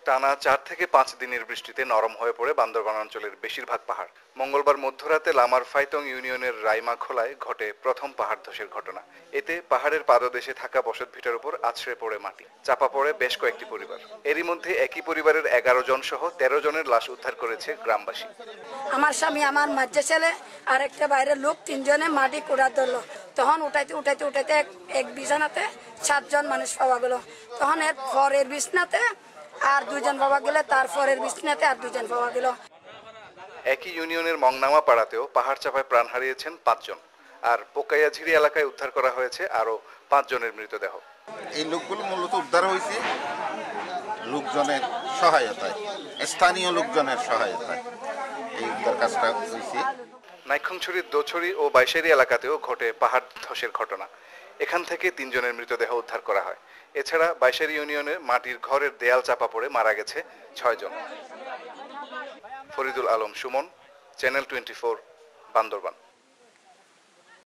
টানা 4 থেকে 5 দিনের বৃষ্টিতে নরম হয়ে পড়ে বান্দরবান অঞ্চলের বেশিরভাগ পাহাড়। মঙ্গলবার মধ্যরাতে লামার ফাইতং ইউনিয়নের রাইমাখোলায় ঘটে প্রথম পাহাড় ধসের ঘটনা। এতে পাহাড়ের পাদদেশে থাকা বসতভিটার উপর আছড়ে পড়ে মাটি, চাপা পড়ে বেশ কয়েকটি পরিবার। এরই মধ্যে একই পরিবারের 11 জন সহ 13 জনের লাশ উদ্ধার করেছে গ্রামবাসী। আমার স্বামী, আমার মাঝে ছেলে আর একটা বাইরের লোক, 3 জনে মাটি কুড়া ধরলো। তখন উঠাইতে এক বিছানাতে 7 জন মানুষ পাওয়া গেল। তখন এর পরের বিছনাতে আর 2 জন পাওয়া গেলে, তারপরের বিছনাতে আর 2 জন পাওয়া গেল। একই ইউনিয়নের মংনামা পাড়াতেও পাহাড় চাপায় প্রাণ হারিয়েছেন 5 জন। আর পোকাইয়াঝিরি এলাকায় উদ্ধার করা হয়েছে আরও 5 জনের মৃতদেহ। এই লোকগুলো মূলত উদ্ধার হয়েছে লোকজনের সহায়তায়, স্থানীয় লোকজনের সহায়তায় এই উদ্ধার কাজটা হয়েছে। নাইক্ষ্যংছড়ির দোছড়ি ও বাইশেরি এলাকাতেও ঘটে পাহাড় ধসের ঘটনা। এখান থেকে 3 জনের মৃতদেহ উদ্ধার করা হয়। এছাড়া বাইশেরি ইউনিয়নে মাটির ঘরের দেয়াল চাপা পড়ে মারা গেছে 6 জন। ফরিদুল আলম সুমন, চ্যানেল 24, বান্দরবান।